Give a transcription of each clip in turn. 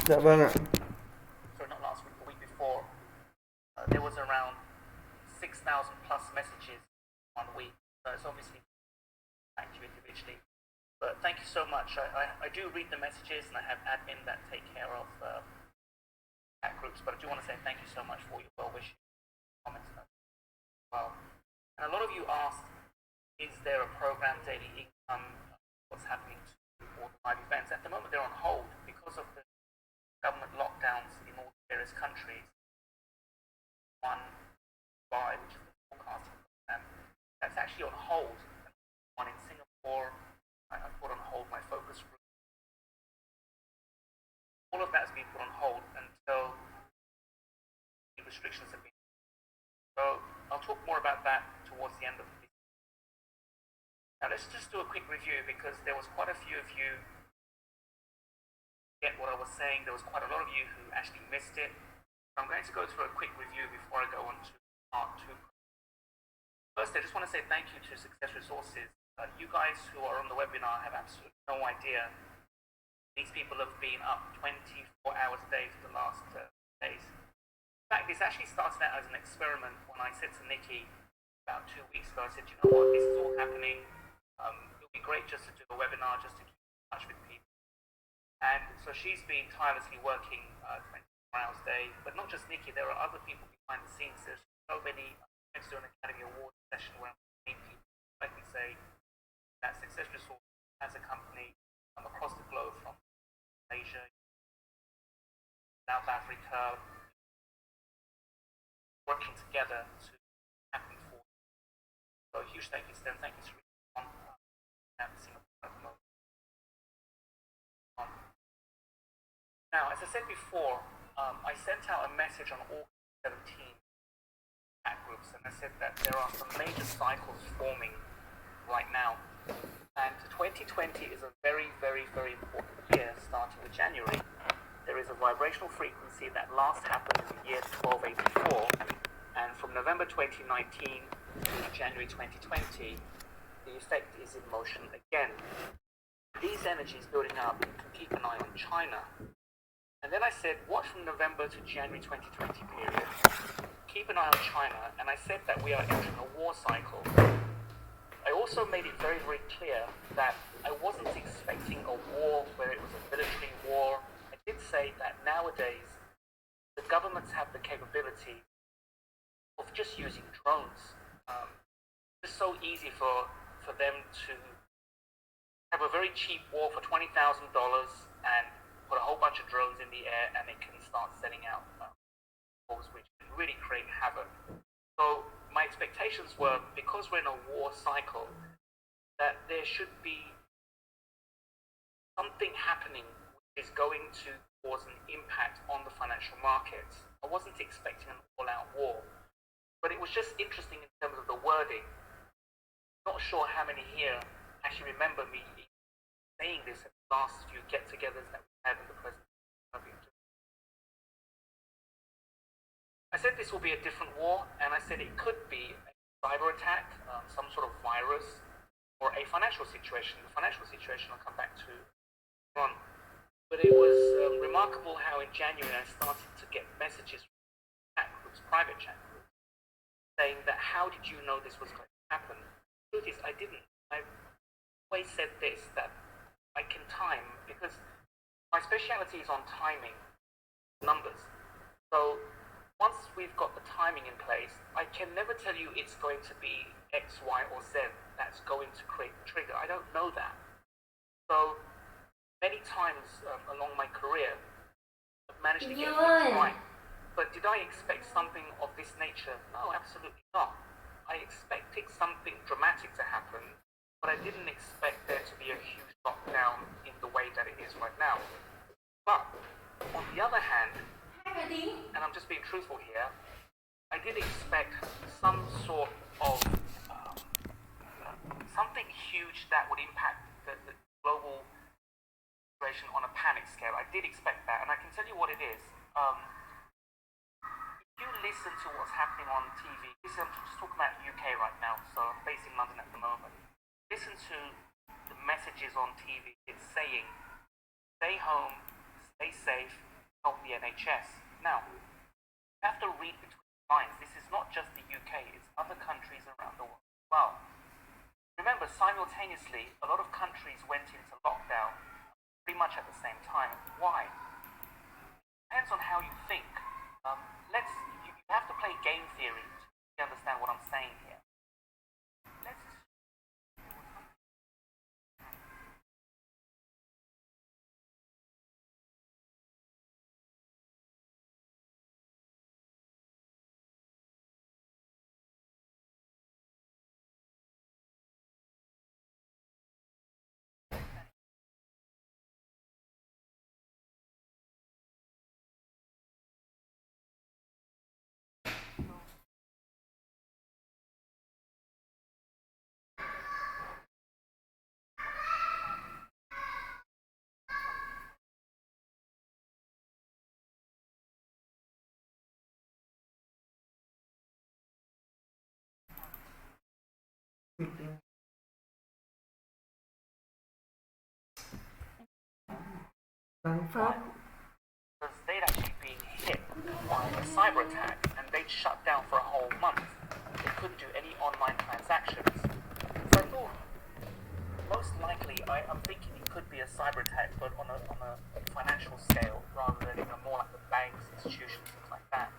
Dạ vâng ạ. Sorry, not last week, the week before, there was around 6,000 plus messages one week. So it's obviously back to you individually. But thank you so much. I do read the messages and I have admin that take care of chat groups. But I do want to say thank you so much for your well wishes, comments as well. And a lot of you asked, is there a program, daily income, what's happening to all the live events? At the moment, they're on hold because of the government lockdowns in all the various countries. One, Dubai, which is the forecasting program, that's actually on hold. And one in Singapore, I put on hold my focus group. All of that has been put on hold until the restrictions have been. So I'll talk more about that towards the end of the video. Now let's just do a quick review because there was quite a few of you get what I was saying. There was quite a lot of you who actually missed it. I'm going to go through a quick review before I go on to part 2. First, I just want to say thank you to Success Resources. You guys who are on the webinar have absolutely no idea. These people have been up 24 hours a day for the last days. In fact, this actually started out as an experiment when I said to Nikki about 2 weeks ago, I said, you know what, this is all happening. It would be great just to do a webinar, just to keep in touch with people. And so she's been tirelessly working 24 hours a day, but not just Nikki, there are other people behind the scenes. There's so many. I'm going to do an Academy Award session where I'm meeting people. I can say that Success Resource as a company across the globe, from Asia, South Africa, working together to happen for. So a huge thank you to them. Thank you to Singapore at the moment. Now, as I said before, I sent out a message on August 17 chat groups, and I said that there are some major cycles forming right now. And 2020 is a very, very, very important year, starting with January. There is a vibrational frequency that last happened in the year 1284, and from November 2019 to January 2020, the effect is in motion again. These energies building up, you can keep an eye on China. And then I said, watch from November to January 2020 period. Keep an eye on China, and I said that we are entering a war cycle. I also made it very, very clear that I wasn't expecting a war where it was a military war. I did say that nowadays the governments have the capability of just using drones. It's so easy for them to have a very cheap war for $20,000 and put a whole bunch of drones in the air, and it can start sending out wars which can really create havoc. So my expectations were, because we're in a war cycle, that there should be something happening which is going to cause an impact on the financial markets. I wasn't expecting an all-out war, but it was just interesting in terms of the wording. Not sure how many here actually remember me saying this at the last few get-togethers that we had in the present. I said this will be a different war, and I said it could be a cyber attack, some sort of virus, or a financial situation. The financial situation I'll come back to on. But it was remarkable how in January I started to get messages from chat groups, private chat groups, saying that how did you know this was going to happen? The truth is I didn't. I always said this, that I can time, because my speciality is on timing, numbers. So once we've got the timing in place, I can never tell you it's going to be X, Y, or Z that's going to create the trigger. I don't know that. So many times along my career, I've managed to get things right. But did I expect something of this nature? No, absolutely not. I expected something dramatic to happen, but I didn't expect there to be a huge lockdown in the way that it is right now. But on the other hand, and I'm just being truthful here, I did expect some sort of something huge that would impact the global situation on a panic scale. I did expect that, and I can tell you what it is. If you listen to what's happening on TV, I'm just talking about the UK right now, so I'm based in London at the moment. Listen to the messages on TV. It's saying, stay home, stay safe, help the NHS. Now, you have to read between the lines. This is not just the UK, it's other countries around the world as well. Remember, simultaneously, a lot of countries went into lockdown pretty much at the same time. Why? Depends on how you think. You have to play game theory to understand what I'm saying here. Let's Bằng Pháp. because they'd actually been hit by a cyber attack and they'd shut down for a whole month. They couldn't do any online transactions. So I thought, most likely, I'm thinking it could be a cyber attack, but on a financial scale rather than more like the banks, institutions, things like that.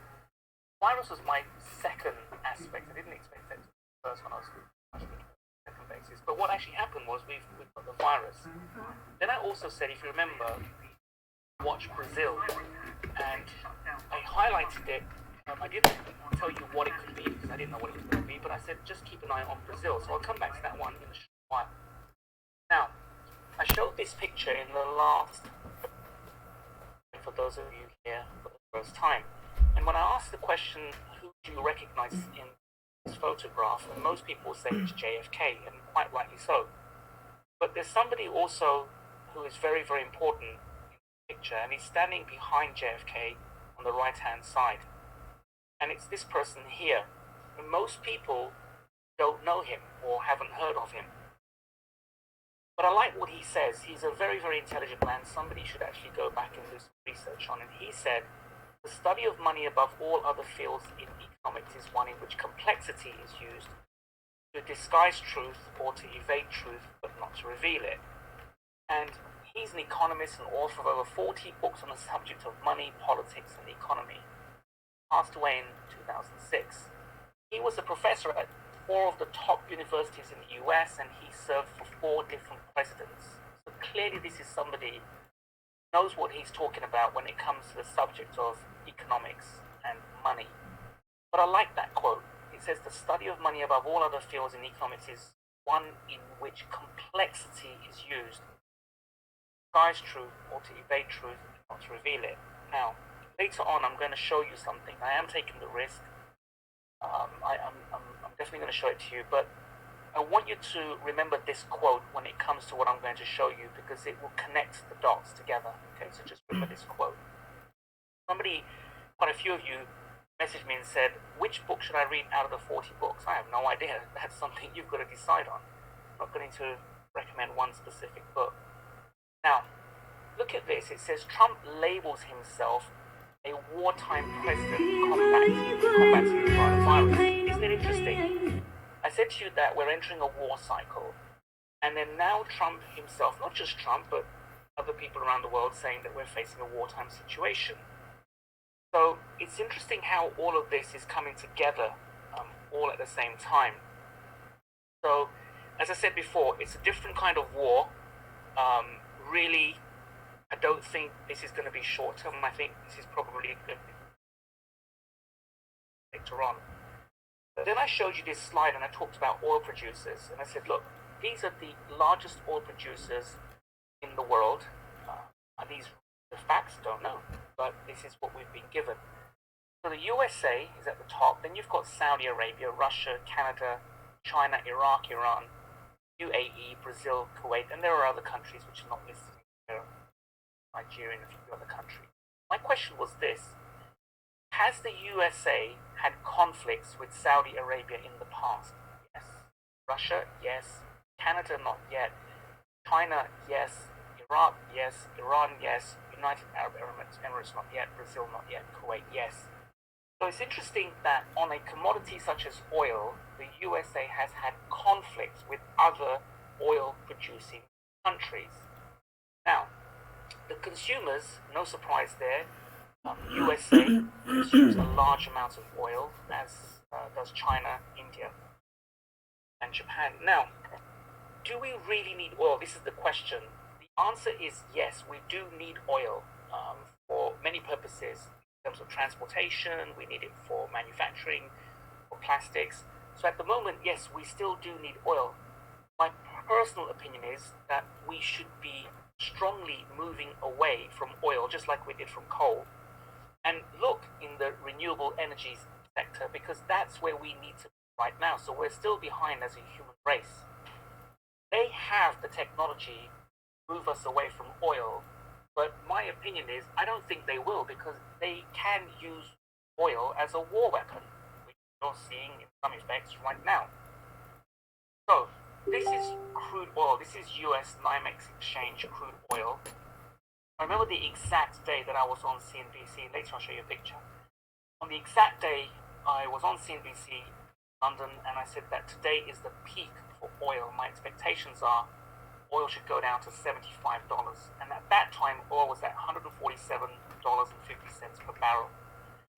Virus was my second aspect. I didn't expect that to be the first one. I was much thinking on a second basis. But what actually happened was we've got the virus. Then I also said, if you remember, watch Brazil, and I highlighted it. I didn't tell you what it could be because I didn't know what it was going to be, but I said just keep an eye on Brazil. So I'll come back to that one in a short while. Now, I showed this picture in the last, for those of you here for the first time, and when I asked the question, who do you recognize in this photograph, and most people say it's JFK, and quite rightly so. But there's somebody also who is very, very important picture, and he's standing behind JFK on the right hand side, and it's this person here, and most people don't know him or haven't heard of him, but I like what he says. He's a very, very intelligent man. Somebody should actually go back and do some research on it. He said the study of money above all other fields in economics is one in which complexity is used to disguise truth or to evade truth but not to reveal it. And he's an economist and author of over 40 books on the subject of money, politics, and economy. Passed away in 2006. He was a professor at 4 of the top universities in the US, and he served for 4 different presidents. So clearly this is somebody who knows what he's talking about when it comes to the subject of economics and money. But I like that quote. It says the study of money above all other fields in economics is one in which complexity is used disguise truth or to evade truth, not to reveal it. Now, later on, I'm going to show you something. I am taking the risk. I'm definitely going to show it to you, but I want you to remember this quote when it comes to what I'm going to show you because it will connect the dots together. Okay, so just remember this quote. Somebody, quite a few of you, messaged me and said, which book should I read out of the 40 books? I have no idea. That's something you've got to decide on. I'm not going to recommend one specific book. Now, look at this. It says Trump labels himself a wartime president combating the coronavirus. Isn't it interesting? I said to you that we're entering a war cycle, and then now Trump himself, not just Trump, but other people around the world saying that we're facing a wartime situation. So it's interesting how all of this is coming together all at the same time. So, as I said before, it's a different kind of war. Really, I don't think this is going to be short term. I think this is probably going to be later on. But then I showed you this slide and I talked about oil producers. And I said, look, these are the largest oil producers in the world. Are these the facts? Don't know. But this is what we've been given. So the USA is at the top. Then you've got Saudi Arabia, Russia, Canada, China, Iraq, Iran, UAE, Brazil, Kuwait, and there are other countries which are not listed here, Nigeria and a few other countries. My question was this: has the USA had conflicts with Saudi Arabia in the past? Yes. Russia? Yes. Canada? Not yet. China? Yes. Iraq? Yes. Iran? Yes. United Arab Emirates not yet, Brazil not yet, Kuwait yes. So it's interesting that on a commodity such as oil, the USA has had conflicts with other oil-producing countries. Now, the consumers, no surprise there, USA consumes a large amount of oil, as does China, India, and Japan. Now, do we really need oil? This is the question. The answer is yes, we do need oil for many purposes. In terms of transportation, we need it for manufacturing, for plastics. So at the moment, yes, we still do need oil. My personal opinion is that we should be strongly moving away from oil, just like we did from coal, and look in the renewable energies sector, because that's where we need to be right now. So we're still behind as a human race. They have the technology to move us away from oil, but my opinion is I don't think they will, because they can use oil as a war weapon, which you're seeing in some respects right now. So this is crude oil. This is US NYMEX exchange crude oil. I remember the exact day that I was on CNBC. Later I'll show you a picture. On the exact day I was on CNBC London, and I said that today is the peak for oil. My expectations are oil should go down to $75. And at that time, oil was at $147.50 per barrel.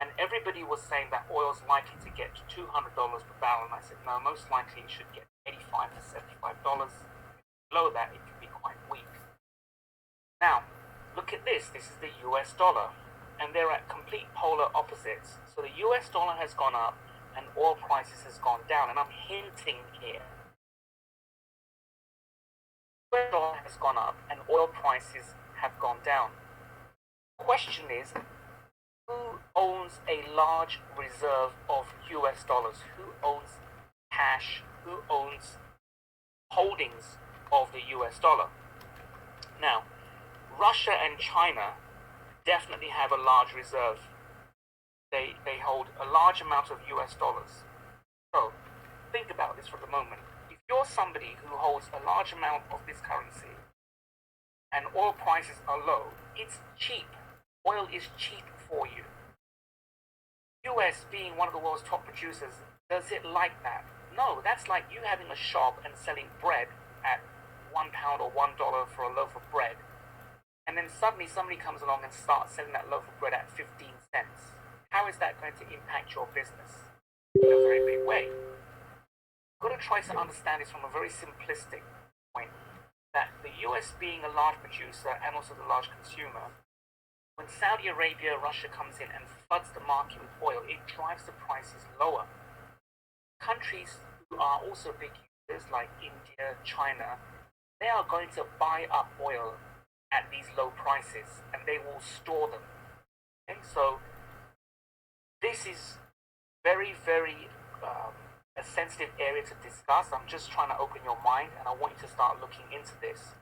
And everybody was saying that oil is likely to get to $200 per barrel. And I said, no, most likely it should get $85 to $75. Below that, it could be quite weak. Now, look at this. This is the US dollar. And they're at complete polar opposites. So the US dollar has gone up and oil prices has gone down. And I'm hinting here. The US dollar has gone up and oil prices have gone down. The question is, who owns a large reserve of US dollars? Who owns cash? Who owns holdings of the US dollar? Now, Russia and China definitely have a large reserve. They hold a large amount of US dollars. So, think about this for the moment. If you're somebody who holds a large amount of this currency and oil prices are low, it's cheap. Oil is cheap for you. US being one of the world's top producers, does it like that? No, that's like you having a shop and selling bread at £1 or $1 for a loaf of bread. And then suddenly somebody comes along and starts selling that loaf of bread at 15 cents. How is that going to impact your business? In a very big way. You've got to try to understand this from a very simplistic point, that the US being a large producer and also the large consumer, when Saudi Arabia, Russia comes in and floods the market with oil, it drives the prices lower. Countries who are also big users like India, China, they are going to buy up oil at these low prices and they will store them. Okay? So this is very, very a sensitive area to discuss. I'm just trying to open your mind, and I want you to start looking into this.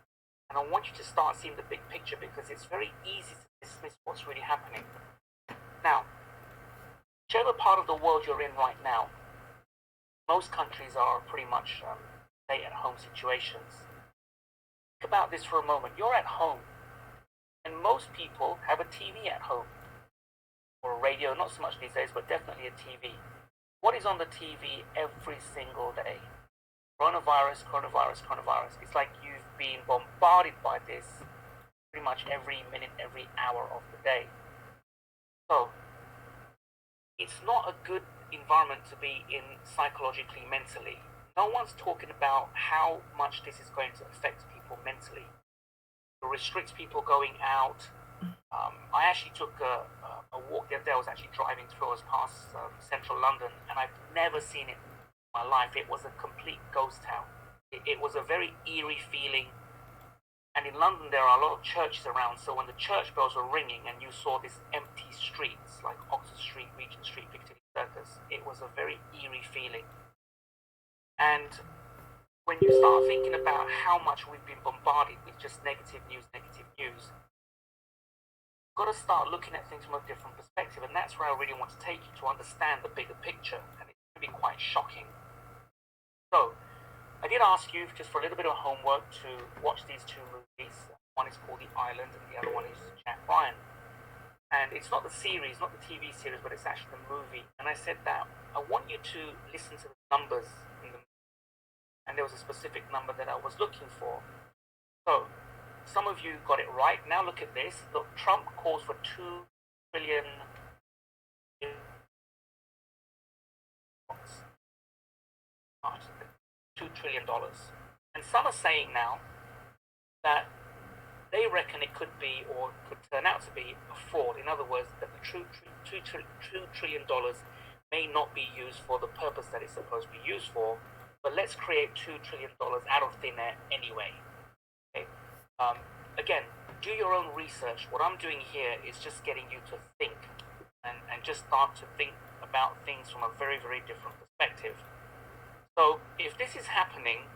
And I want you to start seeing the big picture, because it's very easy to dismiss what's really happening. Now, whichever part of the world you're in right now, most countries are pretty much stay-at-home situations. Think about this for a moment. You're at home, and most people have a TV at home, or a radio, not so much these days, but definitely a TV. What is on the TV every single day? Coronavirus, coronavirus, coronavirus. It's like you've been bombarded by this pretty much every minute, every hour of the day. So, it's not a good environment to be in psychologically, mentally. No one's talking about how much this is going to affect people mentally. It restricts people going out. I actually took a walk the other day. I was actually driving through. I was past central London, and I've never seen it in my life. It was a complete ghost town. It was a very eerie feeling. And in London, there are a lot of churches around. So when the church bells were ringing and you saw these empty streets, like Oxford Street, Regent Street, Piccadilly Circus, it was a very eerie feeling. And when you start thinking about how much we've been bombarded with just negative news, you've got to start looking at things from a different perspective. And that's where I really want to take you, to understand the bigger picture. And it can be quite shocking. So, I did ask you just for a little bit of homework to watch these two movies. One is called The Island, and the other one is Jack Ryan. And it's not the series, not the TV series, but it's actually the movie. And I said that I want you to listen to the numbers in the movie. And there was a specific number that I was looking for. So, some of you got it right. Now look at this. Look, Trump calls for $2 trillion. $2 trillion. And some are saying now that they reckon it could be, or could turn out to be, a fraud. In other words, that the $2 trillion may not be used for the purpose that it's supposed to be used for, but let's create $2 trillion out of thin air anyway. Okay? Again, do your own research. What I'm doing here is just getting you to think and just start to think about things from a very, very different perspective. So if this is happening,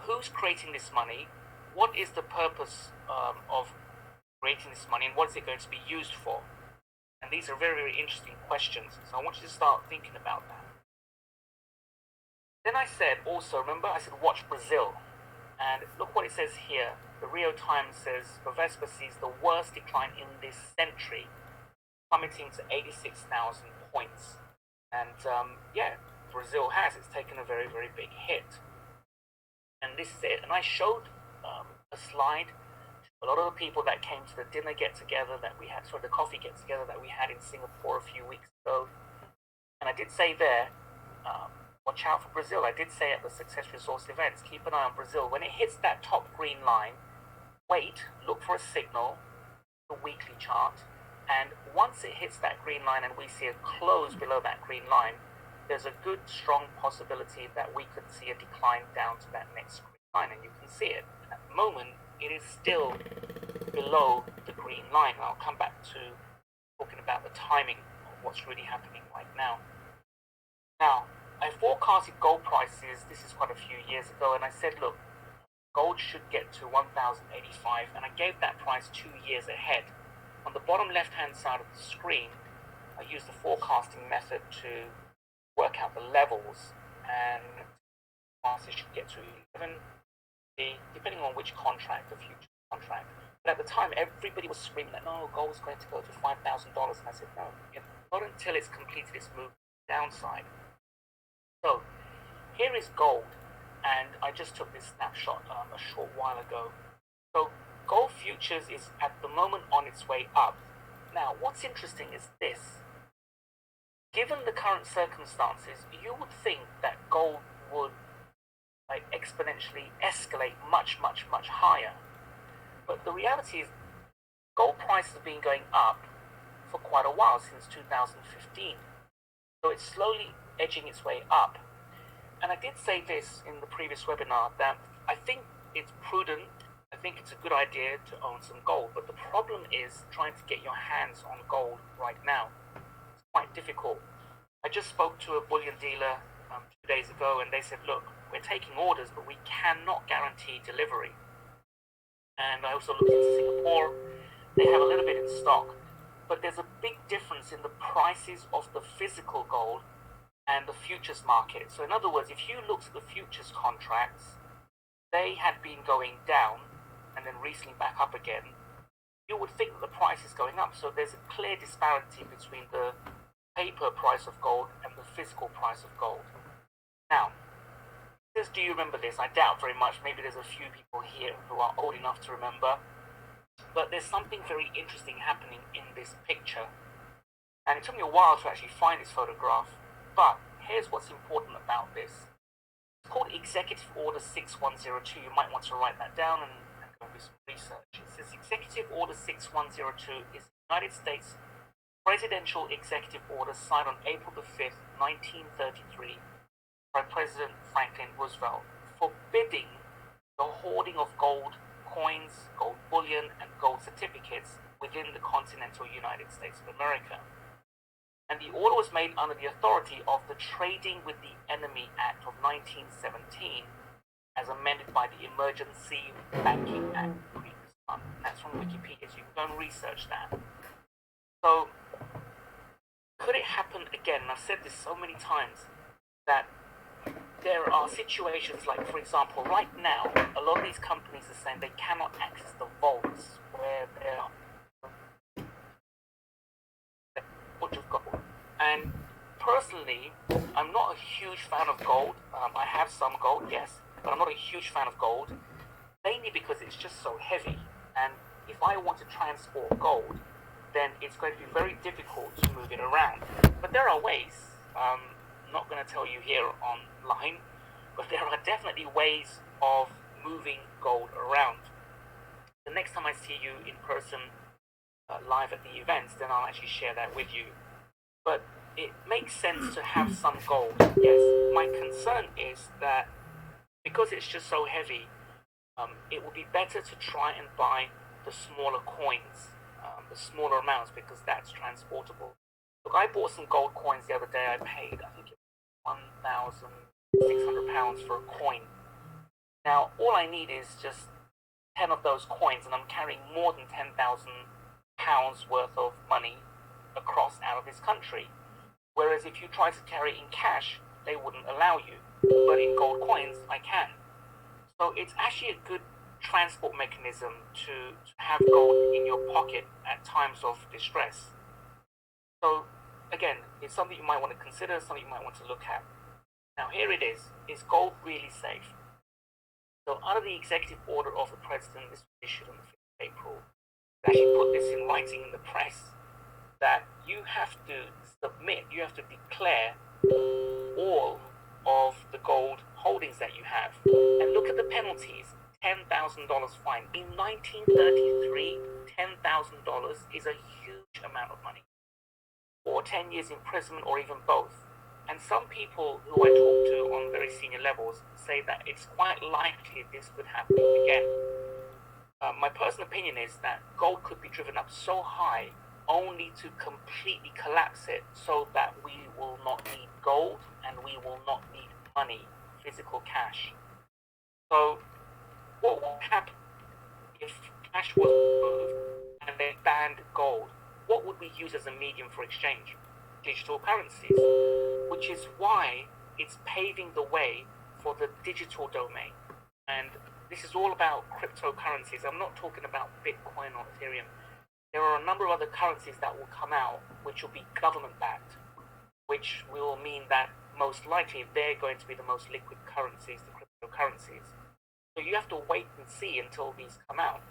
who's creating this money? What is the purpose of creating this money, and what is it going to be used for? And these are very, very interesting questions. So I want you to start thinking about that. Then I said also, remember I said watch Brazil. And look what it says here. The Rio Times says Bovespa sees the worst decline in this century, plummeting to 86,000 points. And yeah, Brazil has. It's taken a very, very big hit. And this is it. And I showed a slide to a lot of the people that came to the dinner get-together that we had, the coffee get-together that we had in Singapore a few weeks ago. And I did say there, watch out for Brazil. I did say at the Success Resource events, keep an eye on Brazil. When it hits that top green line, wait, look for a signal, the weekly chart, and once it hits that green line and we see a close below that green line, there's a good, strong possibility that we could see a decline down to that next green line, and you can see it. At the moment, it is still below the green line. I'll come back to talking about the timing of what's really happening right now. Now, I forecasted gold prices, this is quite a few years ago, and I said, look, gold should get to 1,085, and I gave that price 2 years ahead. On the bottom left-hand side of the screen, I used the forecasting method to work out the levels, and prices should get to 11, depending on which contract, the future contract. But at the time, everybody was screaming that, no, gold's going to go to $5,000, and I said, no, not until it's completed its move downside. So, here is gold, and I just took this snapshot a short while ago. So, gold futures is at the moment on its way up. Now, what's interesting is this. Given the current circumstances, you would think that gold would exponentially escalate much, much, much higher. But the reality is, gold prices have been going up for quite a while, since 2015. So it's slowly edging its way up. And I did say this in the previous webinar that I think it's prudent, I think it's a good idea to own some gold, but the problem is trying to get your hands on gold right now. It's quite difficult. I just spoke to a bullion dealer 2 days ago, and they said, look, we're taking orders, but we cannot guarantee delivery. And I also looked into Singapore. They have a little bit in stock, but there's a big difference in the prices of the physical gold and the futures market. So in other words, if you looked at the futures contracts, they had been going down and then recently back up again. You would think that the price is going up. So there's a clear disparity between the paper price of gold and the physical price of gold. Now, do you remember this? I doubt very much. Maybe there's a few people here who are old enough to remember. But there's something very interesting happening in this picture. And it took me a while to actually find this photograph. But here's what's important about this. It's called Executive Order 6102. You might want to write that down and go do some research. It says Executive Order 6102 is the United States Presidential Executive Order signed on April the 5th, 1933 by President Franklin Roosevelt, forbidding the hoarding of gold coins, gold bullion, and gold certificates within the continental United States of America. And the order was made under the authority of the Trading with the Enemy Act of 1917, as amended by the Emergency Banking Act the previous month. That's from Wikipedia, so you can go and research that. So, could it happen again? And I've said this so many times, that there are situations like, for example, right now, a lot of these companies are saying they cannot access the vaults or personally, I'm not a huge fan of gold. I have some gold, yes, but I'm not a huge fan of gold, mainly because it's just so heavy. And if I want to transport gold, then it's going to be very difficult to move it around. But there are ways. I'm not going to tell you here online, but there are definitely ways of moving gold around. The next time I see you in person, live at the events, then I'll actually share that with you. But it makes sense to have some gold, yes. My concern is that because it's just so heavy, it would be better to try and buy the smaller coins, the smaller amounts, because that's transportable. Look, I bought some gold coins the other day. I paid, I think it was £1,600 for a coin. Now, all I need is just 10 of those coins, and I'm carrying more than £10,000 worth of money across out of this country. Whereas if you try to carry in cash, they wouldn't allow you. But in gold coins, I can. So it's actually a good transport mechanism to have gold in your pocket at times of distress. So again, it's something you might want to consider, something you might want to look at. Now here it is. Is gold really safe? So under the executive order of the president, this was issued on the 5th of April, they actually put this in writing in the press, that you have to submit, you have to declare all of the gold holdings that you have. And look at the penalties. $10,000 fine. In 1933, $10,000 is a huge amount of money. Or 10 years imprisonment, or even both. And some people who I talk to on very senior levels say that it's quite likely this could happen again. My personal opinion is that gold could be driven up so high only to completely collapse it, so that we will not need gold and we will not need money, physical cash. So what will happen if cash was removed and they banned gold? What would we use as a medium for exchange? Digital currencies, which is why it's paving the way for the digital domain. And this is all about cryptocurrencies. I'm not talking about Bitcoin or Ethereum. There are a number of other currencies that will come out, which will be government-backed, which will mean that most likely they're going to be the most liquid currencies, the cryptocurrencies. So you have to wait and see until these come out.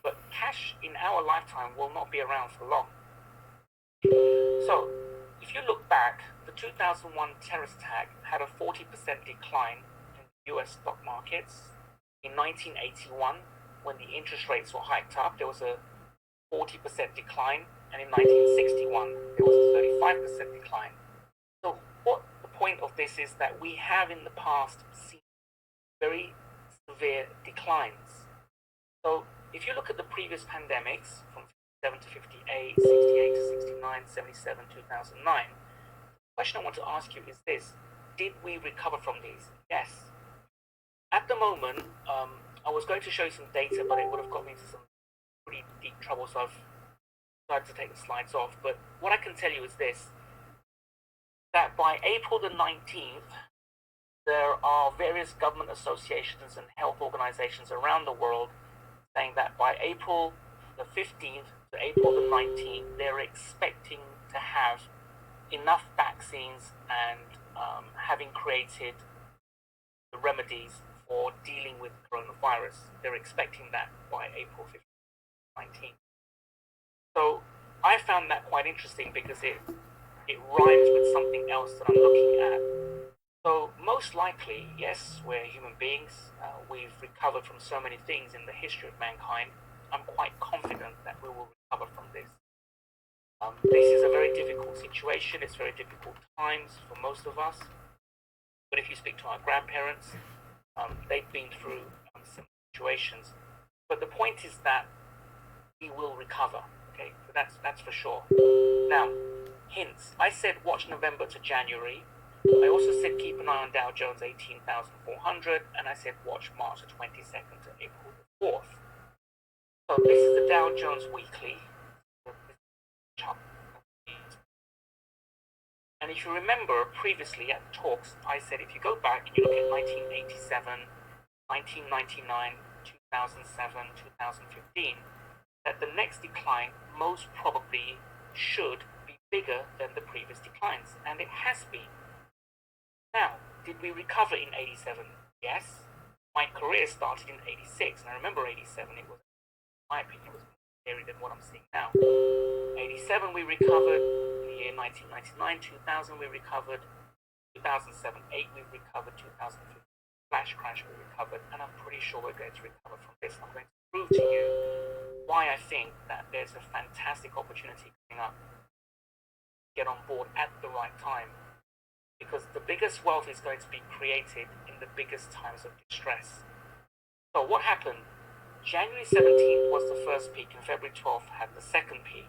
But cash in our lifetime will not be around for long. So if you look back, the 2001 terrorist attack had a 40% decline in US stock markets. In 1981, when the interest rates were hiked up, there was a 40% decline, and in 1961 there was a 35% decline. So what the point of this is that we have in the past seen very severe declines. So if you look at the previous pandemics from 57 to 58, 68 to 69, 77, 2009, the question I want to ask you is this: did we recover from these? Yes. At the moment, I was going to show you some data, but it would have got me into some pretty deep trouble, so I've decided to take the slides off. But what I can tell you is this: that by April the 19th, there are various government associations and health organizations around the world saying that by April the 15th to April the 19th, they're expecting to have enough vaccines and having created the remedies for dealing with coronavirus. They're expecting that by April 15th, 19th. So I found that quite interesting because it rhymes with something else that I'm looking at. So most likely, yes, we're human beings. We've recovered from so many things in the history of mankind. I'm quite confident that we will recover from this. This is a very difficult situation. It's very difficult times for most of us. But if you speak to our grandparents, they've been through similar situations. But the point is that we will recover. Okay, so that's for sure. Now, hints. I said watch November to January. I also said keep an eye on Dow Jones 18,400, and I said watch March the 22nd to April the 4th. So this is the Dow Jones weekly. And if you remember previously at the talks, I said if you go back and you look at 1987, 1999, 2007, 2015, that the next decline most probably should be bigger than the previous declines, and it has been. Now, did we recover in 87? Yes. My career started in 86, and I remember 87, it was, in my opinion, was more scary than what I'm seeing now. 87 we recovered, in the year 1999, 2000 we recovered, 2007, 8 we recovered, 2015 flash crash we recovered, and I'm pretty sure we're going to recover from this. I'm going to prove to you why I think that there's a fantastic opportunity coming up. Get on board at the right time, because the biggest wealth is going to be created in the biggest times of distress. So what happened? January 17th was the first peak, and February 12th had the second peak,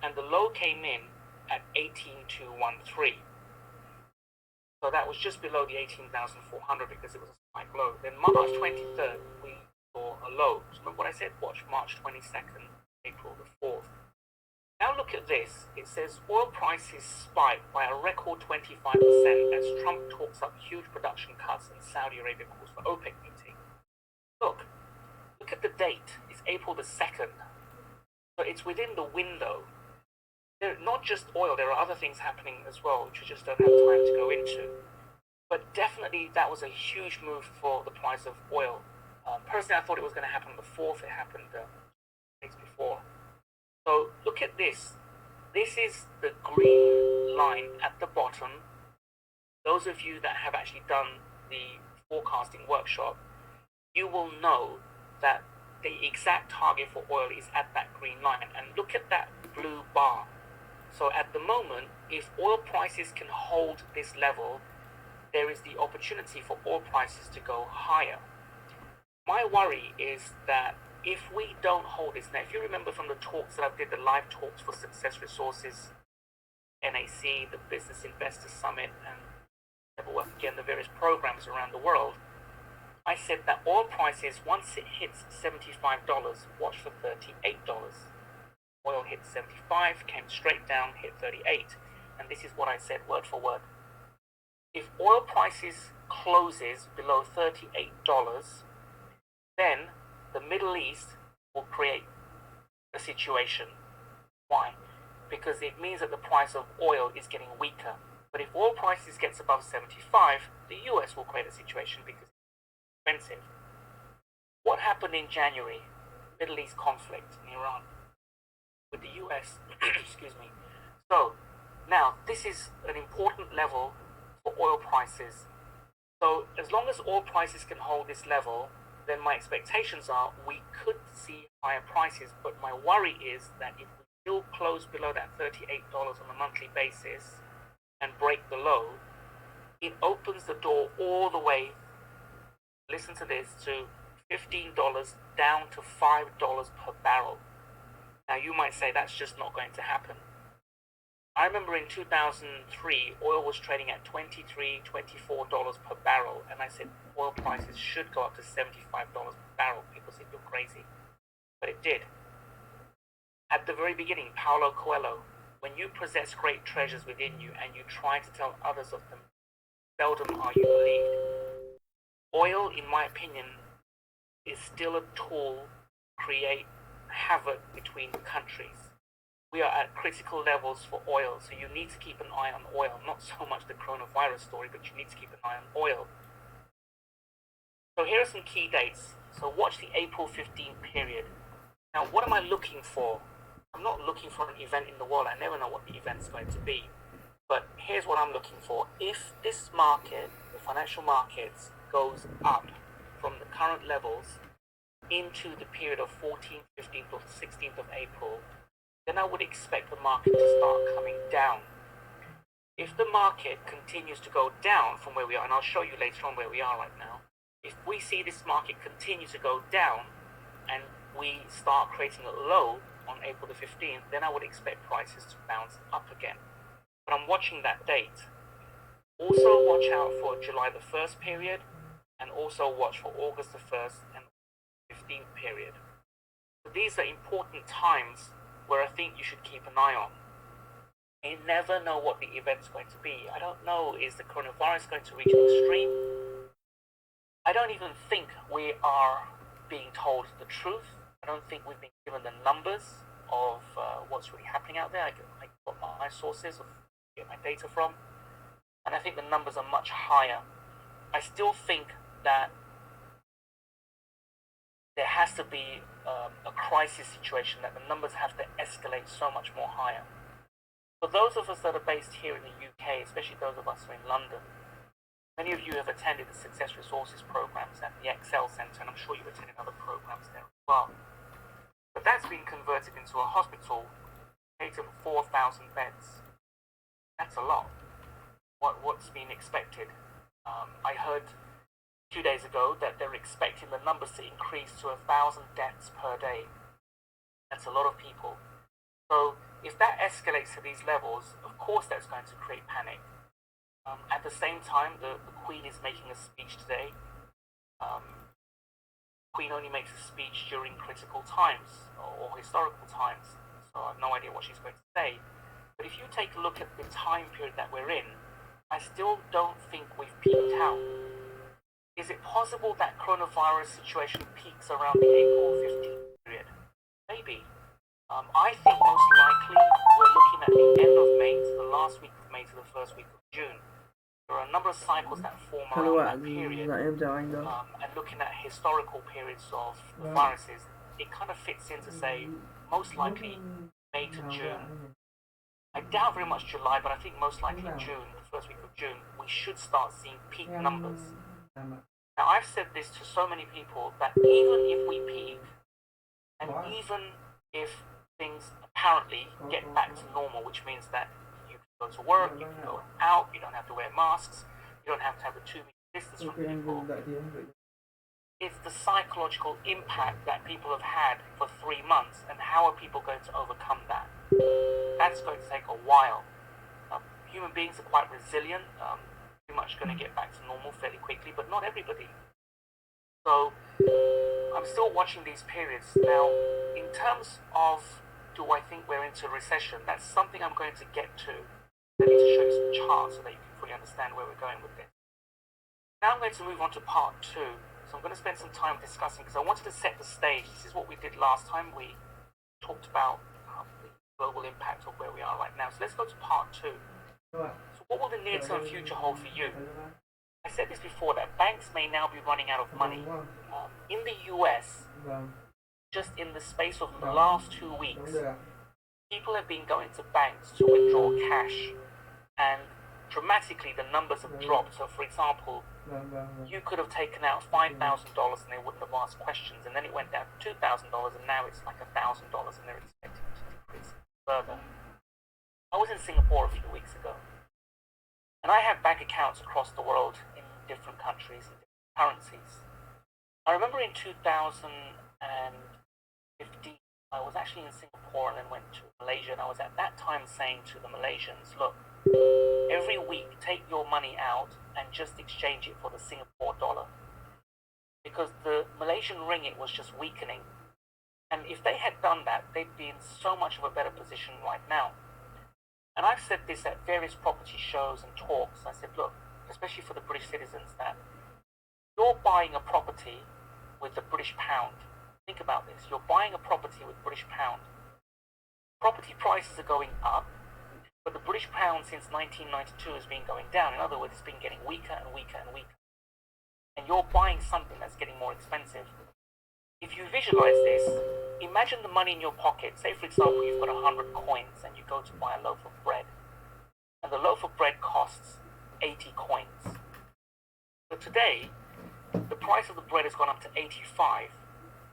and the low came in at 18,213. So that was just below the 18,400 because it was a spike low. Then March 23rd, we saw a low. So remember what I said? Watch March 22nd, April the 4th. Now look at this. It says oil prices spiked by a record 25% as Trump talks up huge production cuts and Saudi Arabia calls for OPEC meeting. Look at the date. It's April the 2nd. So it's within the window. Not just oil, there are other things happening as well, which we just don't have time to go into. But definitely that was a huge move for the price of oil. Personally, I thought it was going to happen on the 4th. It happened days before. So look at this. This is the green line at the bottom. Those of you that have actually done the forecasting workshop, you will know that the exact target for oil is at that green line. And look at that blue bar. So at the moment, if oil prices can hold this level, there is the opportunity for oil prices to go higher. My worry is that if we don't hold this, now if you remember from the talks that I did, the live talks for Success Resources, NAC, the Business Investor Summit, and Never Work Again, the various programs around the world, I said that oil prices, once it hits $75, watch for $38. Oil hit 75, came straight down, hit 38. And this is what I said word for word. If oil prices closes below $38, then the Middle East will create a situation. Why? Because it means that the price of oil is getting weaker. But if oil prices gets above 75, the US will create a situation because it's expensive. What happened in January? Middle East conflict in Iran with the US. Excuse me. So now this is an important level for oil prices. So as long as oil prices can hold this level, then my expectations are we could see higher prices. But my worry is that if we still close below that $38 on a monthly basis and break the low, it opens the door all the way, listen to this, to $15 down to $5 per barrel. Now you might say that's just not going to happen. I remember in 2003, oil was trading at $23, $24 per barrel, and I said oil prices should go up to $75 per barrel. People said you're crazy, but it did. At the very beginning, Paulo Coelho, when you possess great treasures within you and you try to tell others of them, seldom are you believed. Oil, in my opinion, is still a tool to create havoc between countries. We are at critical levels for oil, so you need to keep an eye on oil. Not so much the coronavirus story, but you need to keep an eye on oil. So here are some key dates. So watch the April 15 period. Now, what am I looking for? I'm not looking for an event in the world. I never know what the event's going to be. But here's what I'm looking for. If this market, the financial markets, goes up from the current levels into the period of 14th, 15th, or 16th of April, then I would expect the market to start coming down. If the market continues to go down from where we are, and I'll show you later on where we are right now, if we see this market continue to go down and we start creating a low on April the 15th, then I would expect prices to bounce up again. But I'm watching that date. Also watch out for July the 1st period, and also watch for August the 1st and 15th period. So these are important times where I think you should keep an eye on. You never know what the event's going to be. I don't know, is the coronavirus going to reach an extreme? I don't even think we are being told the truth. I don't think we've been given the numbers of what's really happening out there. I got my sources of get my data from, and I think the numbers are much higher. I still think that there has to be a crisis situation, that the numbers have to escalate so much more higher. For those of us that are based here in the UK, especially those of us who are in London, many of you have attended the Success Resources programs at the Excel Centre, and I'm sure you've attended other programs there as well. But that's been converted into a hospital catered for 4,000 beds. That's a lot. What's been expected? I heard 2 days ago that they're expecting the numbers to increase to 1,000 deaths per day. That's a lot of people. So if that escalates to these levels, of course that's going to create panic. At the same time, the Queen is making a speech today. Queen only makes a speech during critical times or historical times, so I have no idea what she's going to say. But if you take a look at the time period that we're in, I still don't think we've peaked out. Is it possible that coronavirus situation peaks around the April 15th period? Maybe. I think most likely we're looking at the end of May to the last week of May to the first week of June. There are a number of cycles that form around that period, and looking at historical periods of the viruses, it kind of fits in to say most likely May to June. I doubt very much July, but I think most likely June, the first week of June, we should start seeing peak numbers. Now, I've said this to so many people that even if we peak, and even if things apparently get back to normal, which means that you can go to work, you can go out, you don't have to wear masks, you don't have to have the 2 meter distance from people. It's the psychological impact that people have had for 3 months, and how are people going to overcome that? That's going to take a while. Human beings are quite resilient, pretty much going to get back to normal fairly quickly, but not everybody. So I'm still watching these periods. Now, in terms of do I think we're into recession, that's something I'm going to get to. I need to show you some charts so that you can fully understand where we're going with this. Now I'm going to move on to part 2. So I'm going to spend some time discussing, because I wanted to set the stage. This is what we did last time. We talked about the global impact of where we are right now. So let's go to part 2. So what will the near-term future hold for you? I said this before, that banks may now be running out of money. In the US, just in the space of the last 2 weeks, people have been going to banks to withdraw cash, and dramatically the numbers have dropped. So for example, you could have taken out $5,000 and they wouldn't have asked questions, and then it went down to $2,000, and now it's like $1,000 and they're expecting it to decrease further. I was in Singapore a few weeks ago, and I have bank accounts across the world in different countries and different currencies. I remember in 2015, I was actually in Singapore and then went to Malaysia, and I was at that time saying to the Malaysians, look, every week take your money out and just exchange it for the Singapore dollar, because the Malaysian ringgit was just weakening, and if they had done that, they'd be in so much of a better position right now. And I've said this at various property shows and talks. I said, look, especially for the British citizens, that you're buying a property with the British pound. Think about this. You're buying a property with British pound. Property prices are going up, but the British pound since 1992 has been going down. In other words, it's been getting weaker and weaker and weaker. And you're buying something that's getting more expensive. If you visualize this, imagine the money in your pocket. Say, for example, you've got 100 coins and you go to buy a loaf of bread. And the loaf of bread costs 80 coins. So today, the price of the bread has gone up to 85.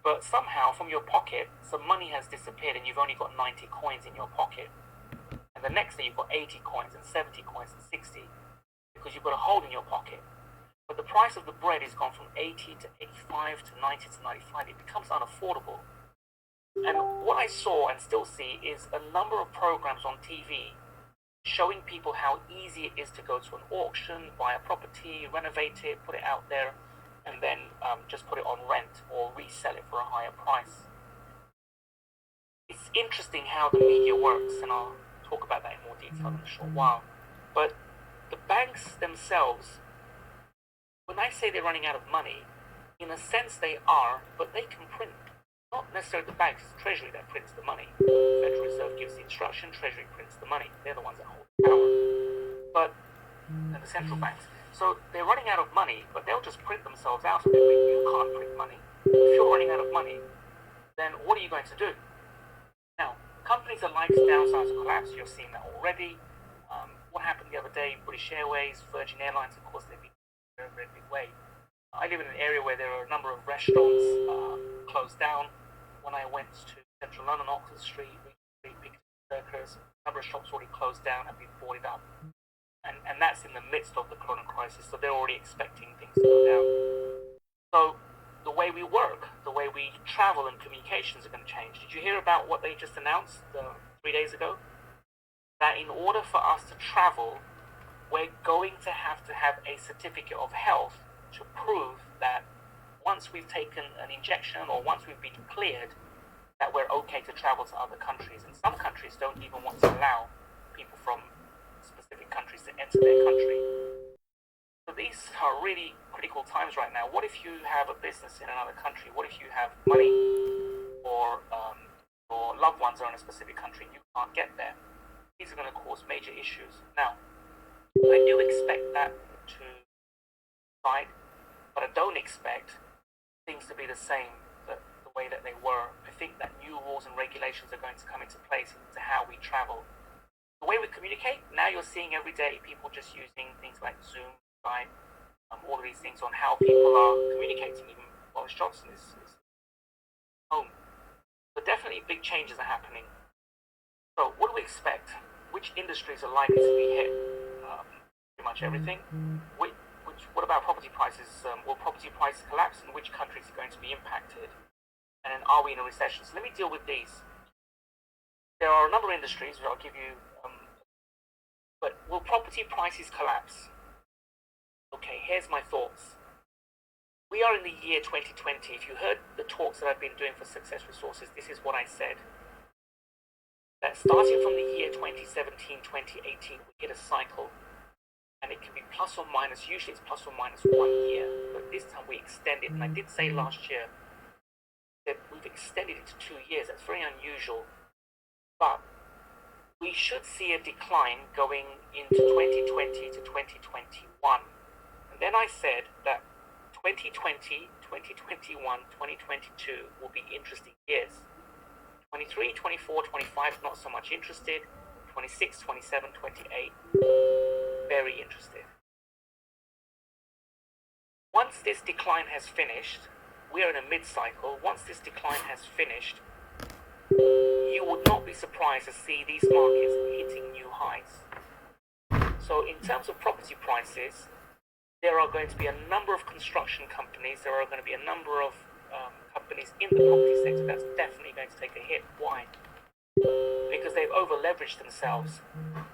But somehow, from your pocket, some money has disappeared and you've only got 90 coins in your pocket. And the next day, you've got 80 coins and 70 coins and 60, because you've got a hole in your pocket. But the price of the bread has gone from 80 to 85 to 90 to 95. It becomes unaffordable. And what I saw and still see is a number of programs on TV showing people how easy it is to go to an auction, buy a property, renovate it, put it out there, and then just put it on rent or resell it for a higher price. It's interesting how the media works, and I'll talk about that in more detail in a short while. But the banks themselves, when I say they're running out of money, in a sense they are, but they can print Not necessarily the banks, it's Treasury that prints the money. The Federal Reserve gives the instruction, Treasury prints the money. They're the ones that hold the power. But, and the central banks. So they're running out of money, but they'll just print themselves out of it. But you can't print money. If you're running out of money, then what are you going to do? Now, companies are likely to downsize or collapse. You're seeing that already. What happened the other day, British Airways, Virgin Airlines, of course, they've been in a very, very big way. I live in an area where there are a number of restaurants closed down. When I went to central London, Oxford Street, big circus, a number of shops already closed down, have been boarded up. And that's in the midst of the corona crisis, so they're already expecting things to go down. So the way we work, the way we travel and communications are going to change. Did you hear about what they just announced 3 days ago? That in order for us to travel, we're going to have a certificate of health to prove that once we've taken an injection or once we've been cleared, that we're okay to travel to other countries. And some countries don't even want to allow people from specific countries to enter their country. So these are really critical times right now. What if you have a business in another country? What if you have money or your loved ones are in a specific country and you can't get there? These are going to cause major issues. Now, I do expect that to subside, but I don't expect things to be the same the way that they were. I think that new rules and regulations are going to come into place into how we travel. The way we communicate, now you're seeing every day people just using things like Zoom, Skype, all of these things on how people are communicating. Even Boris Johnson is home. But definitely big changes are happening. So what do we expect? Which industries are likely to be hit? Pretty much everything. What about property prices? Will property prices collapse, and which countries are going to be impacted? And then are we in a recession? So let me deal with these. There are a number of industries that I'll give you, but will property prices collapse? Okay, here's my thoughts. We are in the year 2020. If you heard the talks that I've been doing for Success Resources, this is what I said. That starting from the year 2017, 2018, we hit a cycle. And it can be plus or minus, usually it's plus or minus 1 year. But this time we extended, and I did say last year that we've extended it to 2 years. That's very unusual. But we should see a decline going into 2020 to 2021. And then I said that 2020, 2021, 2022 will be interesting years. 23, 24, 25, not so much interested. 26, 27, 28, very interested. Once this decline has finished, we are in a mid-cycle. Once this decline has finished, you would not be surprised to see these markets hitting new highs. So in terms of property prices, there are going to be a number of construction companies, there are going to be a number of companies in the property sector that's definitely going to take a hit. Why? Because they've over-leveraged themselves.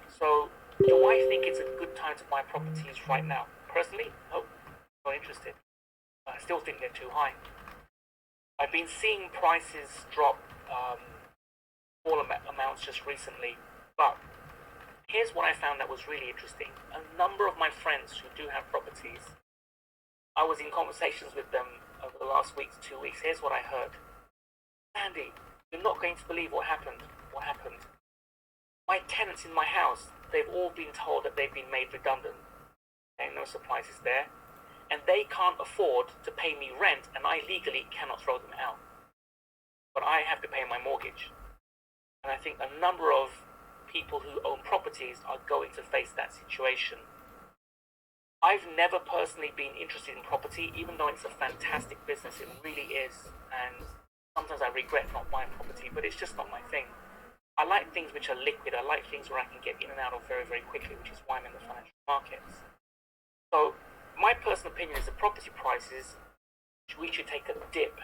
So do I think it's a good time to buy properties right now? Personally, no, not interested. I still think they're too high. I've been seeing prices drop small amounts just recently, but here's what I found that was really interesting. A number of my friends who do have properties, I was in conversations with them over the last week to 2 weeks. Here's what I heard. Andy, you're not going to believe what happened. What happened? My tenants in my house, they've all been told that they've been made redundant. Okay, no surprises there. And they can't afford to pay me rent, and I legally cannot throw them out. But I have to pay my mortgage. And I think a number of people who own properties are going to face that situation. I've never personally been interested in property, even though it's a fantastic business. It really is. And sometimes I regret not buying property, but it's just not my thing. I like things which are liquid. I like things where I can get in and out of very, very quickly, which is why I'm in the financial markets. So my personal opinion is the property prices, we should take a dip.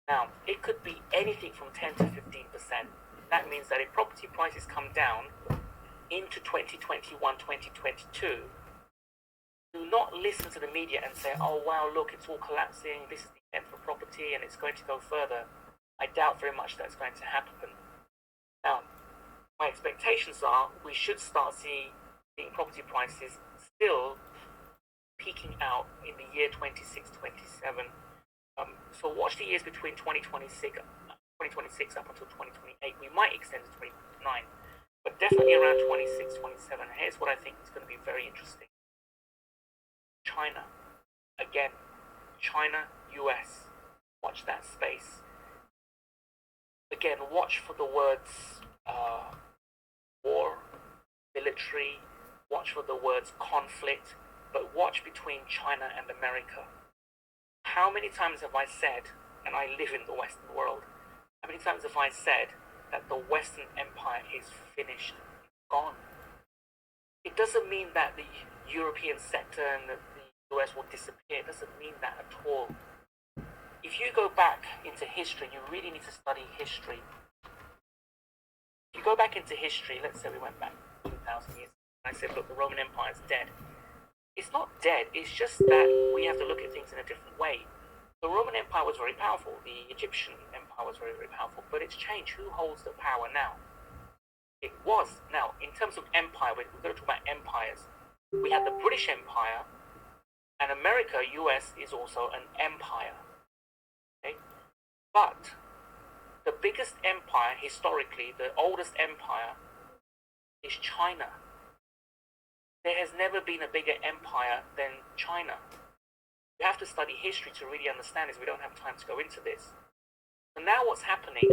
Now, it could be anything from 10 to 15%. That means that if property prices come down into 2021, 2022, do not listen to the media and say, oh wow, look, it's all collapsing, this is the end for property and it's going to go further. I doubt very much that's going to happen. Now, my expectations are we should start seeing property prices still peaking out in the year 26, 27. So watch the years between 2026 up until 2028. We might extend to 2029, but definitely around 26, 27. Here's what I think is going to be very interesting. China. Again, China, US. Watch that space. Again, watch for the words war, military, watch for the words conflict, but watch between China and America. How many times have I said, and I live in the Western world, how many times have I said that the Western Empire is finished, gone? It doesn't mean that the European sector and the US will disappear. It doesn't mean that at all. If you go back into history, you really need to study history. If you go back into history, let's say we went back 2,000 years, and I said, look, the Roman Empire is dead. It's not dead, it's just that we have to look at things in a different way. The Roman Empire was very powerful, the Egyptian Empire was very, very powerful, but it's changed. Who holds the power now? It was. Now, in terms of empire, we're going to talk about empires. We had the British Empire, and America, US, is also an empire. Okay? But the biggest empire, historically, the oldest empire, is China. There has never been a bigger empire than China. You have to study history to really understand this. We don't have time to go into this. So now what's happening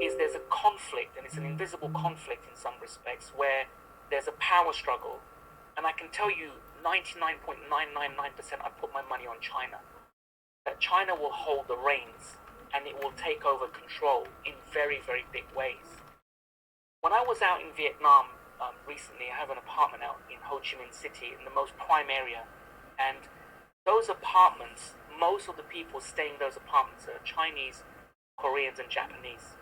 is there's a conflict, and it's an invisible conflict in some respects, where there's a power struggle. And I can tell you 99.999% I put my money on China. That China will hold the reins, and it will take over control in very, very big ways. When I was out in Vietnam recently, I have an apartment out in Ho Chi Minh City, in the most prime area, and those apartments, most of the people staying in those apartments are Chinese, Koreans, and Japanese.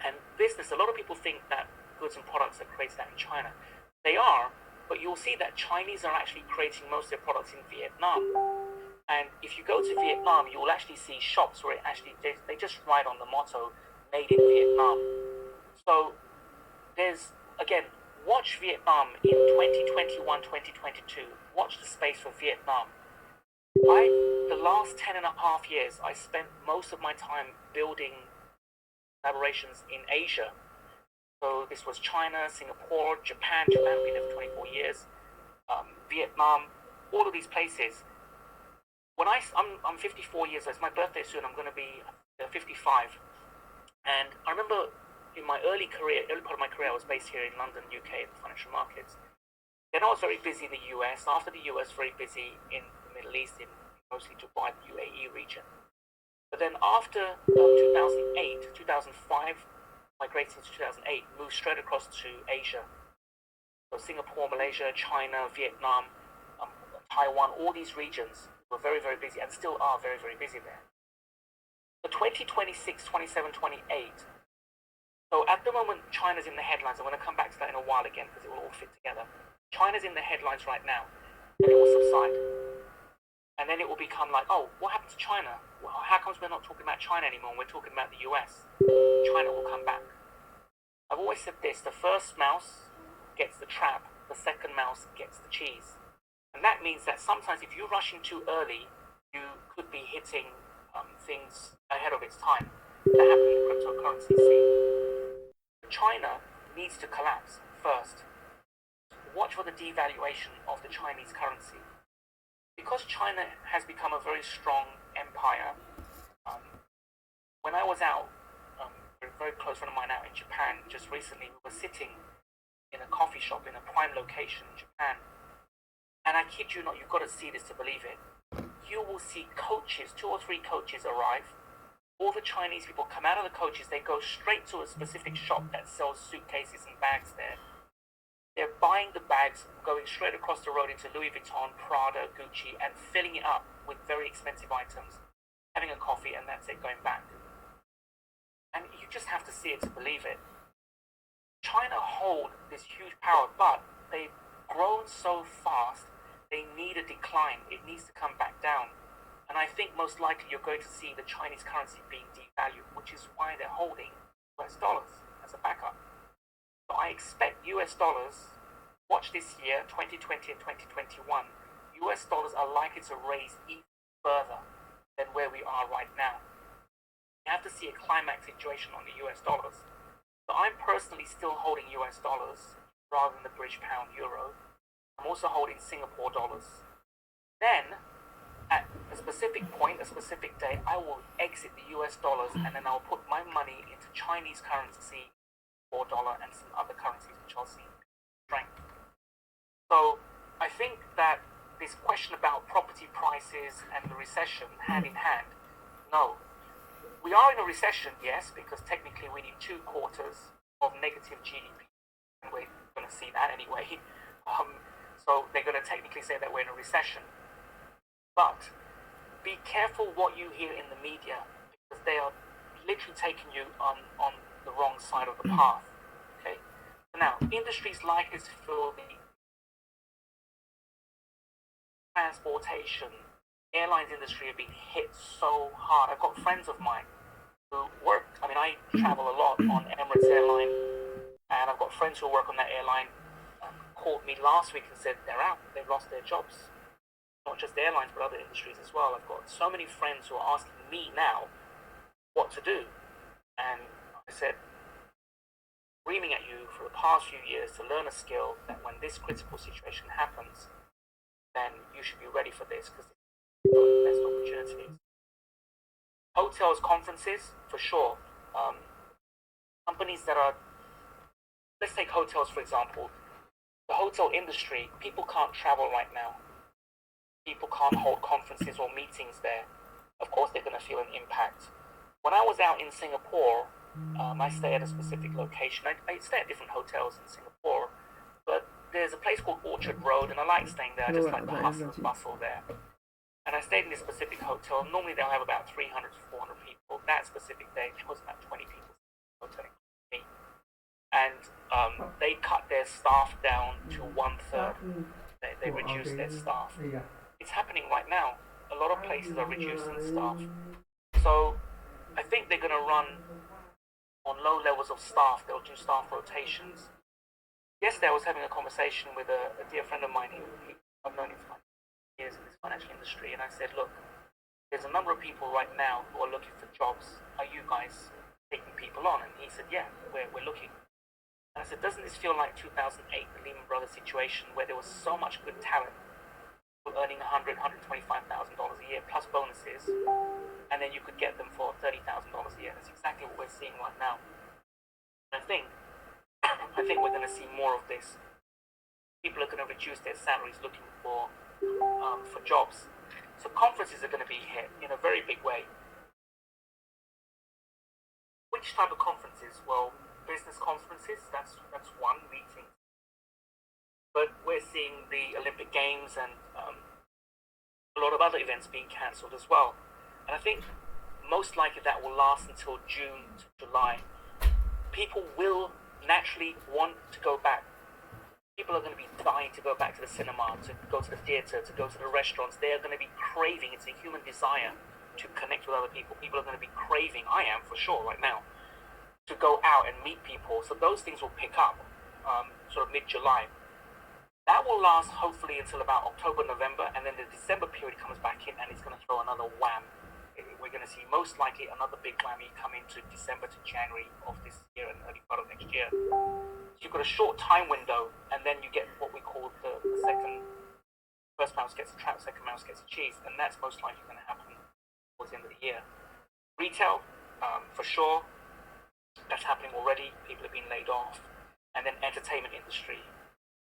And business, a lot of people think that goods and products are created out in China. They are, but you'll see that Chinese are actually creating most of their products in Vietnam. And if you go to Vietnam, you will actually see shops where they just write on the motto, made in Vietnam. So there's, again, watch Vietnam in 2021, 2022. Watch the space for Vietnam. The last 10.5 years, I spent most of my time building collaborations in Asia. So this was China, Singapore, Japan been there for 24 years, Vietnam, all of these places. When I'm 54 years old, it's my birthday soon, I'm going to be 55. And I remember in my early part of my career, I was based here in London, UK, in the financial markets. Then I was very busy in the US. After the US, very busy in the Middle East, in mostly Dubai, the UAE region. But then after 2008, 2005, migrated into 2008, moved straight across to Asia. So Singapore, Malaysia, China, Vietnam, Taiwan, all these regions were very, very busy and still are very, very busy there. For 2026, 27, 28, so at the moment, China's in the headlines. I'm going to come back to that in a while again because it will all fit together. China's in the headlines right now, and it will subside. And then it will become like, oh, what happened to China? Well, how comes we're not talking about China anymore? We're talking about the US. China will come back. I've always said this, the first mouse gets the trap, the second mouse gets the cheese. And that means that sometimes if you're rushing too early, you could be hitting things ahead of its time. That happened in the cryptocurrency scene. China needs to collapse first. Watch for the devaluation of the Chinese currency. Because China has become a very strong empire, when I was out, a very close friend of mine out in Japan just recently, we were sitting in a coffee shop in a prime location in Japan. And I kid you not, you've got to see this to believe it. You will see coaches, 2 or 3 coaches arrive. All the Chinese people come out of the coaches, they go straight to a specific shop that sells suitcases and bags there. They're buying the bags, going straight across the road into Louis Vuitton, Prada, Gucci, and filling it up with very expensive items, having a coffee, and that's it, going back. And you just have to see it to believe it. China hold this huge power, but they've grown so fast, they need a decline. It needs to come back down. And I think most likely you're going to see the Chinese currency being devalued, which is why they're holding US dollars as a backup. So I expect US dollars, watch this year, 2020 and 2021, US dollars are likely to raise even further. than where we are right now. You have to see a climax situation on the US dollars. So I'm personally still holding US dollars rather than the British pound euro. I'm also holding Singapore dollars. Then, at a specific point, a specific day, I will exit the US dollars and then I'll put my money into Chinese currency, or dollar, and some other currencies which I'll see strength. So I think that this question about property prices and the recession hand in hand, no. We are in a recession, yes, because technically we need 2 quarters of negative GDP, and we're going to see that anyway. So they're going to technically say that we're in a recession. But be careful what you hear in the media, because they are literally taking you on the wrong side of the path. Okay. So now, industries like this fill the transportation, airlines industry have been hit so hard. I've got friends of mine who work, I travel a lot on Emirates Airline, and I've got friends who work on that airline, called me last week and said they're out, they've lost their jobs. Not just airlines, but other industries as well. I've got so many friends who are asking me now what to do. And I said, screaming at you for the past few years to learn a skill that when this critical situation happens, then you should be ready for this, because it's the best opportunities. Hotels, conferences, for sure. Companies that are, let's take hotels for example. The hotel industry, people can't travel right now. People can't hold conferences or meetings there. Of course they're going to feel an impact. When I was out in Singapore, I stay at a specific location. I stay at different hotels in Singapore, but there's a place called Orchard Road, and I like staying there. I just like the hustle and bustle there. And I stayed in this specific hotel. Normally they'll have about 300 to 400 people. That specific day, there was about 20 people in the hotel. And they cut their staff down to 1/3. They reduced their staff. It's happening right now. A lot of places are reducing staff. So I think they're going to run on low levels of staff. They'll do staff rotations. Yesterday I was having a conversation with a dear friend of mine who I've known him for years in this financial industry, and I said, look, there's a number of people right now who are looking for jobs. Are you guys taking people on? And he said, yeah, we're looking. And I said, doesn't this feel like 2008, the Lehman Brothers situation, where there was so much good talent, earning $100,000, $125,000 a year plus bonuses, and then you could get them for $30,000 a year. That's exactly what we're seeing right now. And I think we're going to see more of this. People are going to reduce their salaries looking for jobs. So conferences are going to be hit in a very big way. Which type of conferences? Well, business conferences, that's one meeting. But we're seeing the Olympic Games and a lot of other events being cancelled as well. And I think most likely that will last until June to July. People will naturally want to go back. People are going to be dying to go back to the cinema, to go to the theatre, to go to the restaurants. They are going to be craving, it's a human desire to connect with other people. People are going to be craving, I am for sure right now, to go out and meet people. So those things will pick up sort of mid-July. That will last hopefully until about October, November, and then the December period comes back in and it's going to throw another wham. We're going to see most likely another big whammy come into December to January of this year and early part of next year. So you've got a short time window, and then you get what we call the first mouse gets a trap, second mouse gets a cheese, and that's most likely going to happen towards the end of the year. Retail, for sure, that's happening already. People have been laid off. And then entertainment industry,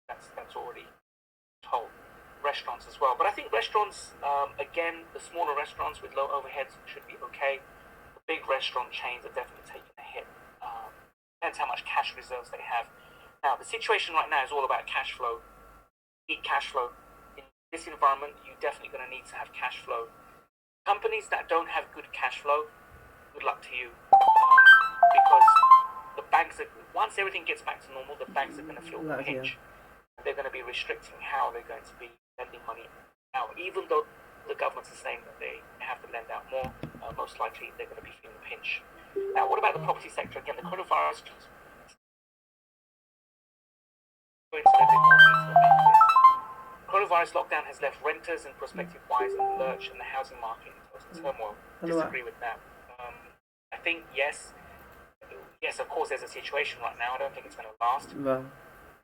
that's already told. Restaurants as well. But I think restaurants, again, the smaller restaurants with low overheads should be okay. The big restaurant chains are definitely taking a hit. Depends how much cash reserves they have. Now, the situation right now is all about cash flow. You need cash flow. In this environment, you're definitely going to need to have cash flow. Companies that don't have good cash flow, good luck to you. Because the banks, once everything gets back to normal, the banks are going to feel the pinch. They're going to be restricting how they're going to be lending money out. Even though the governments are saying that they have to lend out more, most likely they're going to be feeling the pinch. Now, what about the property sector? Again, the coronavirus. Coronavirus coronavirus lockdown has left renters and prospective buyers in the lurch and the housing market in total turmoil. Disagree with that. I think yes, of course, there's a situation right now. I don't think it's going to last.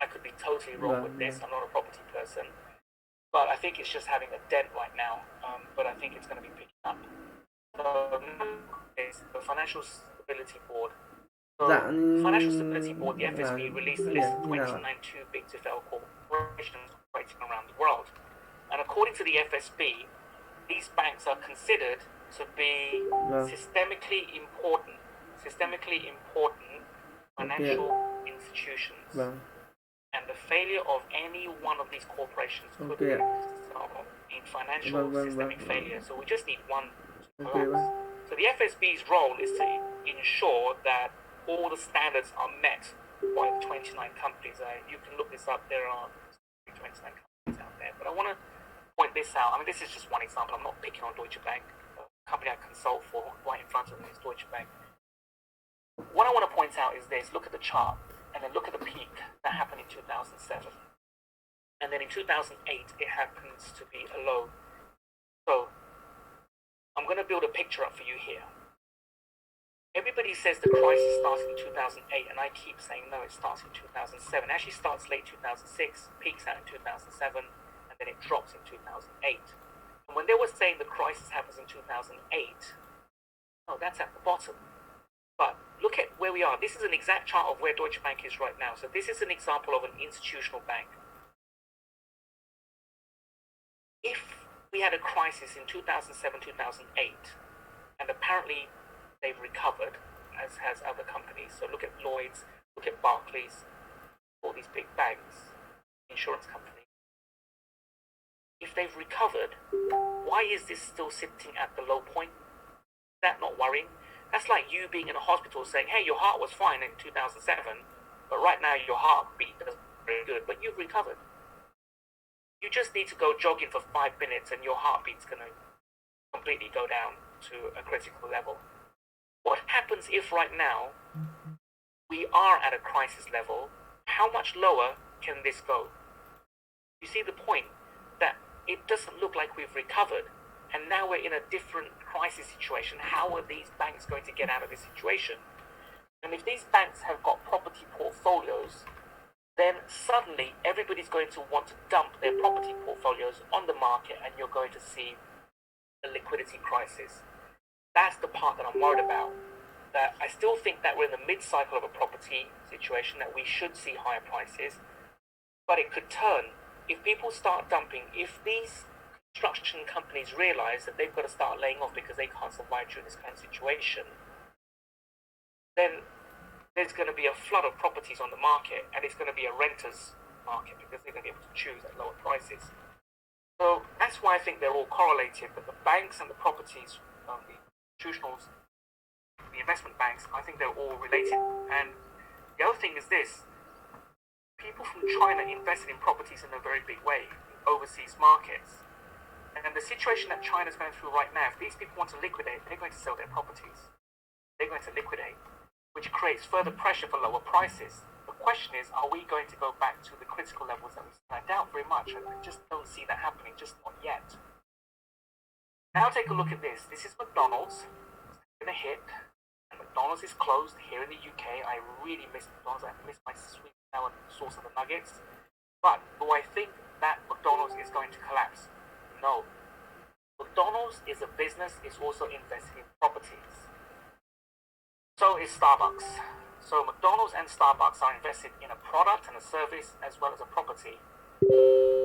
I could be totally wrong with this. I'm not a property person, but I think it's just having a dent right now. But I think it's going to be picking up. The Financial Stability Board. So, Financial Stability Board, the FSB, released a list of 29 too big to fail corporations operating around the world. And according to the FSB, these banks are considered to be systemically important financial institutions. And the failure of any one of these corporations could result in financial systemic failure. So we just need one to collapse. So the FSB's role is to ensure that all the standards are met by the 29 companies. You can look this up. There are 29 companies out there. But I want to point this out. I mean, this is just one example. I'm not picking on Deutsche Bank. The company I consult for right in front of me is Deutsche Bank. What I want to point out is this. Look at the chart. And then look at the peak that happened in 2007. And then in 2008, it happens to be a low. So I'm going to build a picture up for you here. Everybody says the crisis started in 2008, and I keep saying no, it starts in 2007. It actually starts late 2006, peaks out in 2007, and then it drops in 2008. And when they were saying the crisis happens in 2008, no, that's at the bottom. But look at where we are. This is an exact chart of where Deutsche Bank is right now. So this is an example of an institutional bank. If we had a crisis in 2007, 2008, and apparently they've recovered, as has other companies. So look at Lloyd's, look at Barclays, all these big banks, insurance companies. If they've recovered, why is this still sitting at the low point? Is that not worrying? That's like you being in a hospital saying, hey, your heart was fine in 2007, but right now your heartbeat isn't very good, but you've recovered. You just need to go jogging for 5 minutes and your heartbeat's going to completely go down to a critical level. What happens if right now we are at a crisis level? How much lower can this go? You see the point that it doesn't look like we've recovered. And now we're in a different crisis situation. How are these banks going to get out of this situation? And if these banks have got property portfolios, then suddenly everybody's going to want to dump their property portfolios on the market, and you're going to see a liquidity crisis. That's the part that I'm worried about. That I still think that we're in the mid-cycle of a property situation, that we should see higher prices, but it could turn. If people start dumping, if these construction companies realize that they've got to start laying off because they can't survive during this kind of situation, then there's going to be a flood of properties on the market, and it's going to be a renter's market because they're going to be able to choose at lower prices. So that's why I think they're all correlated, but the banks and the properties, the institutionals, the investment banks, I think they're all related. And the other thing is this: people from China invested in properties in a very big way in overseas markets. And the situation that China's going through right now, if these people want to liquidate, they're going to sell their properties. They're going to liquidate, which creates further pressure for lower prices. The question is, are we going to go back to the critical levels that we see? I doubt very much. I just don't see that happening, just not yet. Now take a look at this. This is McDonald's. It's been a hit. And McDonald's is closed here in the UK. I really miss McDonald's. I miss my sweet and sour sauce of the nuggets. But do I think that McDonald's is going to collapse? No. McDonald's is a business, it's also investing in properties. So is Starbucks. So McDonald's and Starbucks are invested in a product and a service as well as a property.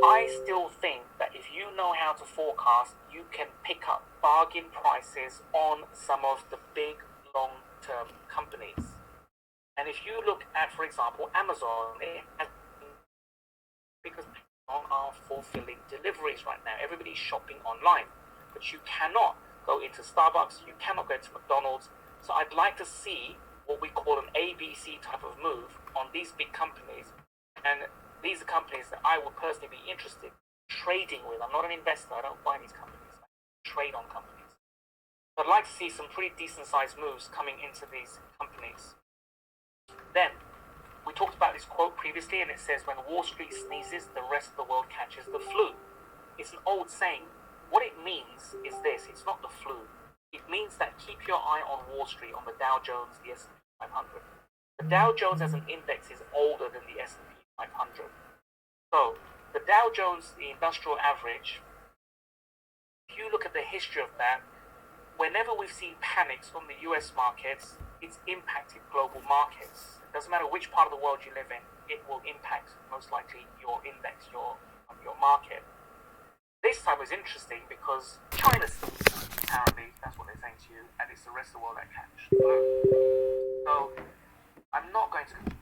I still think that if you know how to forecast, you can pick up bargain prices on some of the big long-term companies. And if you look at, for example, Amazon, because are fulfilling deliveries right now. Everybody's shopping online, but you cannot go into Starbucks, you cannot go into McDonald's. So I'd like to see what we call an ABC type of move on these big companies, and these are companies that I would personally be interested in trading with. I'm not an investor, I don't buy these companies, I trade on companies. But I'd like to see some pretty decent sized moves coming into these companies. Then we talked about this quote previously, and it says, when Wall Street sneezes, the rest of the world catches the flu. it's an old saying. What it means is this: it's not the flu. It means that keep your eye on Wall Street, on the Dow Jones, the S&P 500. The Dow Jones as an index is older than the S&P 500. So the Dow Jones, the industrial average, if you look at the history of that, whenever we've seen panics from the US markets, it's impacted global markets. It doesn't matter which part of the world you live in, it will impact most likely your index, your market. This time was interesting because China sees, apparently, that's what they're saying to you, and it's the rest of the world that catch the flu. So I'm not going to